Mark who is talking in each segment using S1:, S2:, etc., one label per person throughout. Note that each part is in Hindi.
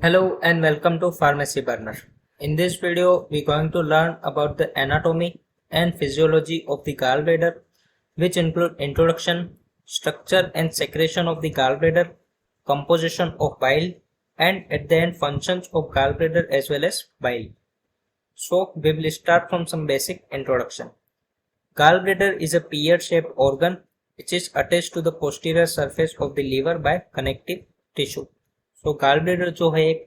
S1: Hello and welcome to Pharmacy Burner. In this video, we're going to learn about the anatomy and physiology of the gallbladder, which include introduction, structure and secretion of the gallbladder, composition of bile, and at the end functions of gallbladder as well as bile. So, we will start from some basic introduction. Gallbladder is a pear-shaped organ which is attached to the posterior surface of the liver by connective tissue. तो गाल ब्लैडर जो है एक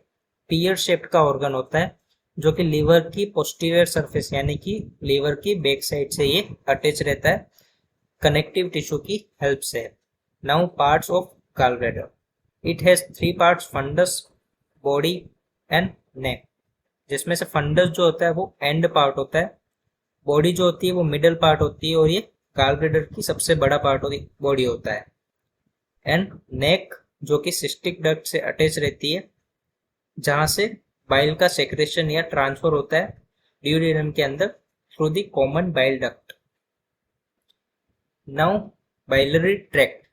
S1: पियर शेप्ड का ऑर्गन होता है जो कि लीवर की पोस्टीरियर सरफेस यानी कि लीवर की बैक साइड से ये अटैच रहता है कनेक्टिव टिश्यू की हेल्प से। Now parts of gall bladder, it has 3 parts, fundus, body and neck, जिसमें से फंडस जो होता है वो एंड पार्ट होता है, बॉडी जो होती है वो मिडल पार्ट होती है और ये गाल ब्लैडर की सबसे बड़ा पार्ट बॉडी होता है, एंड नेक जो कि सिस्टिक डक्ट से अटैच रहती है जहां से बाइल का सेक्रेशन या ट्रांसफर होता है ड्यूडेनम के अंदर through the common bile duct. Now biliary tract,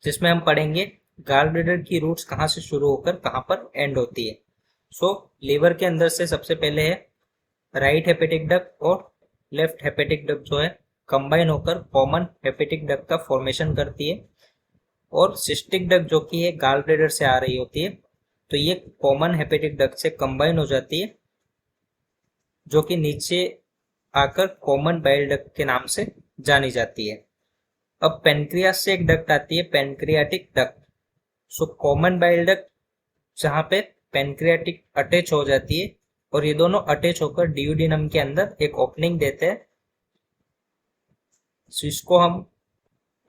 S1: जिसमें हम पढ़ेंगे गाल ब्लैडर की रूट्स कहां से शुरू होकर कहां पर एंड होती है। सो लीवर के अंदर से सबसे पहले है राइट हेपेटिक डक्ट और लेफ्ट हेपेटिक डक्ट जो है कंबाइन होकर कॉमन हेपेटिक डक्ट का फॉर्मेशन करती है, और सिस्टिक डक्ट जो कि है गाल ब्लैडर से आ रही होती है तो ये कॉमन हेपेटिक डक्ट से कंबाइन हो जाती है जो कि नीचे आकर कॉमन बाइल डक्ट के नाम से जानी जाती है। अब पेनक्रियास से एक डक्ट आती है pancreatic duct. So common bile duct जहां पे पेनक्रियाटिक अटैच हो जाती है और ये दोनों अटैच होकर ड्यूडेनम के अंदर एक ओपनिंग देते हैं, जिसको हम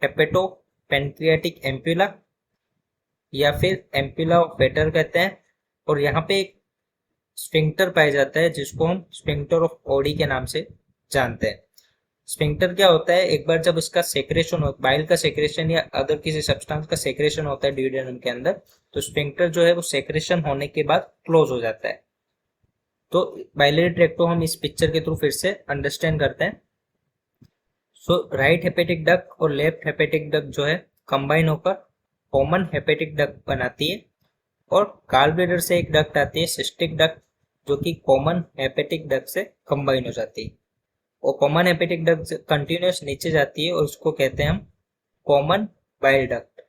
S1: हेपेटो पेनक्रियाटिक एम्पुला या फिर एम्पुला ऑफ वेटर कहते हैं, और यहाँ पे एक स्फिंक्टर पाया जाता है जिसको हम स्फिंक्टर ऑफ ओडी के नाम से जानते हैं। स्फिंक्टर क्या होता है, एक बार जब इसका सेक्रेशन हो, बाइल का सेक्रेशन या अदर किसी सब्सटेंस का सेक्रेशन होता है ड्यूडेनम के अंदर, तो स्फिंक्टर जो है वो सेक्रेशन होने के बाद क्लोज हो जाता है। तो बाइलरी ट्रैक्ट को हम इस पिक्चर के थ्रू फिर से अंडरस्टैंड करते हैं। सो राइट हेपेटिक डक्ट और लेफ्ट हेपेटिक डक्ट जो है कंबाइन होकर कॉमन हेपेटिक डक्ट बनाती है, और गाल ब्लैडर से एक डक्ट आती है सिस्टिक डक्ट जो कि कॉमन हेपेटिक डक्ट से कंबाइन हो जाती है, और कॉमन हेपेटिक डक्ट कंटिन्यूस नीचे जाती है और उसको कहते हैं हम common bile duct.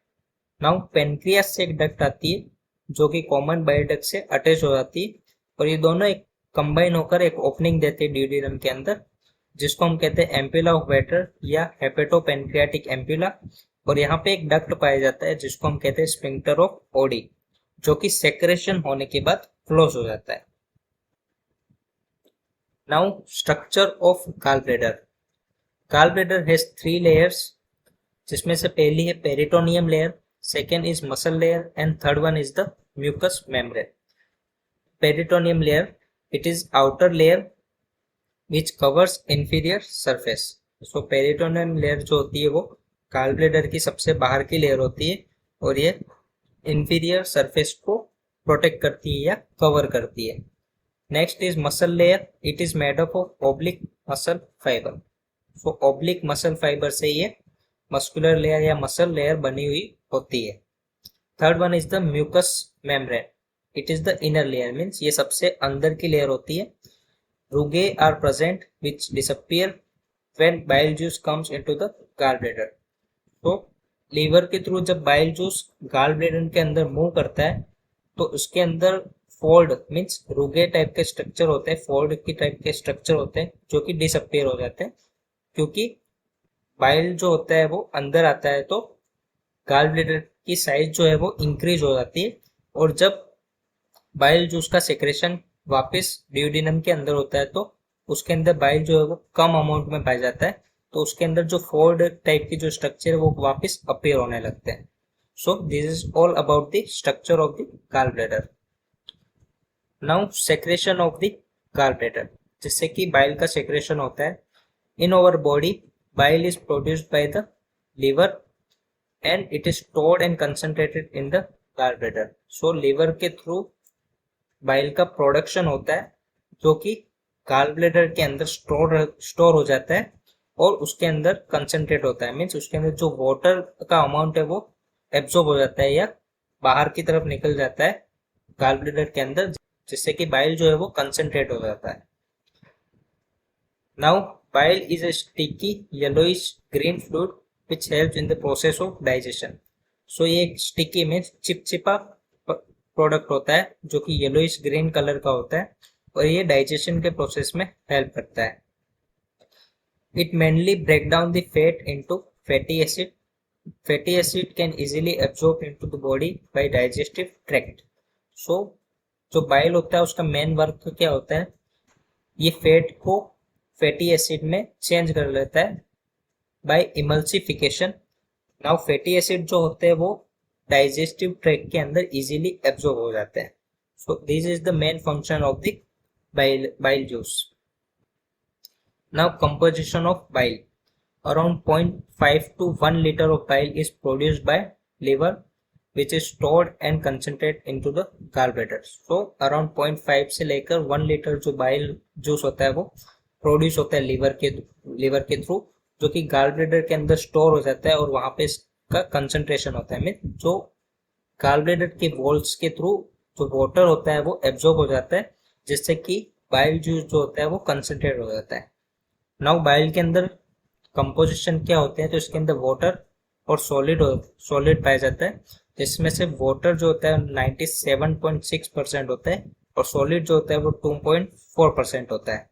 S1: Now pancreas से एक डक्ट आती है जो कि कॉमन बाइल डक्ट से अटैच हो जाती है, और ये दोनों एक कंबाइन होकर एक ओपनिंग देते हैं ड्यूडेनम के अंदर जिसको हम कहते हैं एम्पुला ऑफ वेटर या हेपेटो पेनक्रियाटिक एम्पुला, और यहाँ पे एक डक्ट पाया जाता है जिसको हम कहते हैं स्फिंक्टर ऑफ ओडी जो कि सेक्रेशन होने के बाद क्लोज हो जाता है। Now structure of gall bladder. Gall bladder has 3 layers, जिसमें से पहली है peritoneum layer, second is muscle layer and third one is the mucous membrane. Peritoneum layer, it is outer layer which covers inferior surface। So peritoneum layer जो होती है वो गाल ब्लैडर की सबसे बाहर की लेयर होती है और ये इंफीरियर सरफेस को प्रोटेक्ट करती है या कवर करती है। Next is muscle layer, it is made up of oblique muscle fibre. So oblique muscle fibre से ये मस्कुलर लेयर या मसल लेयर बनी हुई होती है। Third one is the mucous membrane, it is the inner layer, means ये सबसे अंदर की लेयर होती है। Rugae are present which disappear when bile juice comes into the gallbladder। तो लीवर के थ्रू जब बाइल जूस गाल ब्लैडर के अंदर मूव करता है तो उसके अंदर फोल्ड मीन्स रुगे टाइप के स्ट्रक्चर होते हैं, फोल्ड की टाइप के स्ट्रक्चर होते हैं जो कि डिसअपियर हो जाते हैं, क्योंकि बाइल जो होता है वो अंदर आता है तो गाल ब्लैडर की साइज जो है वो इंक्रीज हो जाती है, और जब बाइल जूस का सेक्रेशन वापस ड्यूडेनम के अंदर होता है तो उसके अंदर बाइल जो है वो कम अमाउंट में पाया जाता है, तो उसके अंदर जो फोल्ड टाइप की जो स्ट्रक्चर है वो वापस अपीयर होने लगते हैं। So this is all about the structure of the gall bladder. Now secretion of the gall bladder, जिससे कि बाइल का सेक्रेशन होता है। In our body bile is produced by the liver and it is stored and concentrated in the gall bladder. So liver के थ्रू बाइल का प्रोडक्शन होता है जो कि गाल ब्लैडर के अंदर स्टोर हो जाता है और उसके अंदर कंसंट्रेट होता है, मीन्स उसके अंदर जो वाटर का अमाउंट है वो एब्जॉर्ब हो जाता है या बाहर की तरफ निकल जाता है गाल ब्लेडर के अंदर, जिससे कि बाइल जो है वो कंसंट्रेट हो जाता है। Now bile is a sticky yellowish green fluid which helps in the process of digestion. So ये एक स्टिकी में चिपचिपा प्रोडक्ट होता है जो कि येलोइश ग्रीन कलर का होता है और ये डाइजेशन के प्रोसेस में हेल्प करता है। It mainly break down the fat into fatty acid. Fatty acid can easily absorb into the body by digestive tract. So जो बाइल होता है उसका मेन वर्क क्या होता है, ये फैट को फैटी एसिड में चेंज कर लेता है by emulsification. Now fatty acid जो होते हैं वो डाइजेस्टिव ट्रैक्ट के अंदर इजीली एब्जॉर्ब हो जाते हैं। So this is the main function of the bile juice. Now composition of bile, around 0.5 to 1 liter of bile is produced by liver which is stored and concentrated into the gallbladder. So around 0.5 से लेकर 1 लीटर जो बाइल जूस होता है वो प्रोड्यूस होता है लिवर के थ्रू, जो कि गाल ब्लेडर के अंदर स्टोर हो जाता है और वहां पे इसका कंसंट्रेशन होता है। मीन जो गाल ब्लेडर के वॉल्स के थ्रू जो वाटर होता है वो एब्जॉर्ब हो जाता है, जिससे कि बाइल जूस जो होता है वो कंसंट्रेट हो जाता है। नाउ बाइल के अंदर कंपोजिशन क्या होते हैं, तो इसके अंदर वाटर और सॉलिड पाया जाता है, जिसमें से वाटर जो होता है 97.6% होता है और सॉलिड जो होता है वो 2.4% होता है।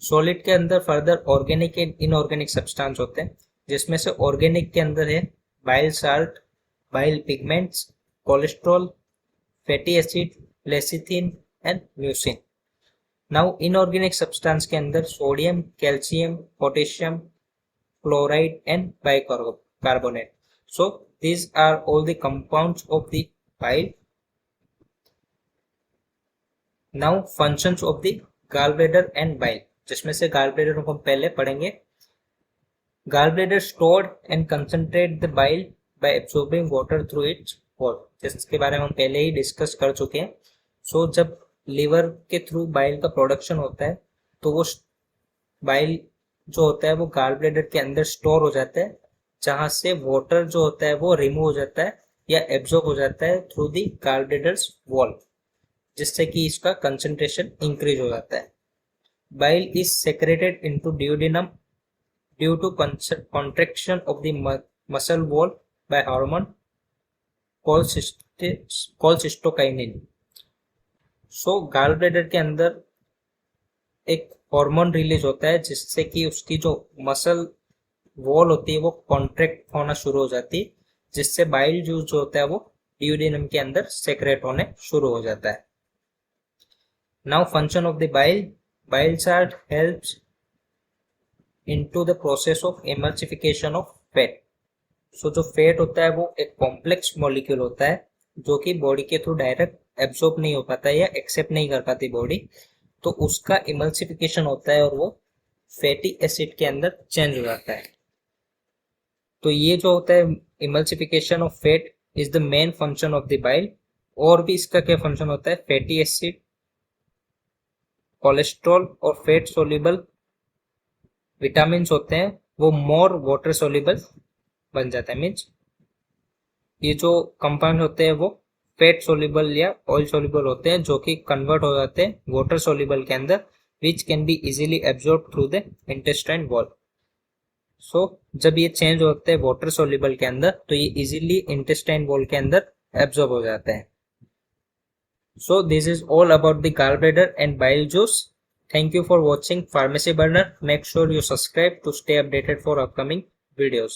S1: सॉलिड के अंदर further organic and inorganic substance होते हैं, जिसमें से ऑर्गेनिक के अंदर है bile salt, bile pigments, cholesterol, fatty acid, lecithin and mucin. Now inorganic substance के अंदर sodium, calcium, potassium, chloride and bicarbonate. So these are all the compounds of the bile. Now functions of the gallbladder and bile, जिसमें से gallbladder को हम पहले पढ़ेंगे। Gallbladder stored and concentrate the bile by absorbing water through its wall, जिसके बारे में हम पहले ही डिस्कस कर चुके हैं। So जब लिवर के थ्रू बाइल का प्रोडक्शन होता है तो वो बाइल जो होता है वो गाल ब्लेडर के अंदर स्टोर हो जाता है, जहां से वाटर जो होता है वो रिमूव हो जाता है या एब्जॉर्ब हो जाता है थ्रू दी गाल ब्लेडर्स वॉल, जिससे कि इसका कंसंट्रेशन इंक्रीज हो जाता है। Bile is secreted into duodenum due to contraction of the muscle wall by hormone cholecystokinin. So gall bladder के अंदर एक हार्मोन रिलीज होता है, जिससे कि उसकी जो मसल वॉल होती है वो कॉन्ट्रैक्ट होना शुरू हो जाती है, जिससे बाइल जूस जो होता है वो ड्यूडेनम के अंदर सेक्रेट होने शुरू हो जाता है। Now function of the bile salt helps into the process of emulsification of fat. So जो फैट होता है वो एक कॉम्प्लेक्स मॉलिक्यूल होता है जो कि बॉडी के थ्रू डायरेक्ट एब्सॉर्ब नहीं हो पाता या एक्सेप्ट नहीं कर पाती बॉडी, तो उसका इमल्सिफिकेशन होता है और वो फैटी एसिड के अंदर चेंज हो जाता है। तो ये जो होता है emulsification of fat is the main function of the bile. और भी इसका क्या फंक्शन होता है, फैटी एसिड, कोलेस्ट्रॉल और फैट सोल्यूबल विटामिन होते हैं वो मोर वाटर सोल्यूबल बन जाता है। मीन्स ये जो कंपाउंड होते हैं वो फैट सोल्यूबल या ऑयल सोल्यूबल होते हैं, जो कि कन्वर्ट हो जाते हैं वाटर सोल्यूबल के अंदर, which can be easily absorb through the intestine wall. So जब ये चेंज होते हैं वाटर सोल्यूबल के अंदर तो ये इजीली इंटेस्टाइन वॉल के अंदर एब्जॉर्ब हो जाते हैं। So this is all about the gallbladder and bile juice. Thank you for watching pharmacy burner. Make sure you subscribe to stay updated for upcoming videos.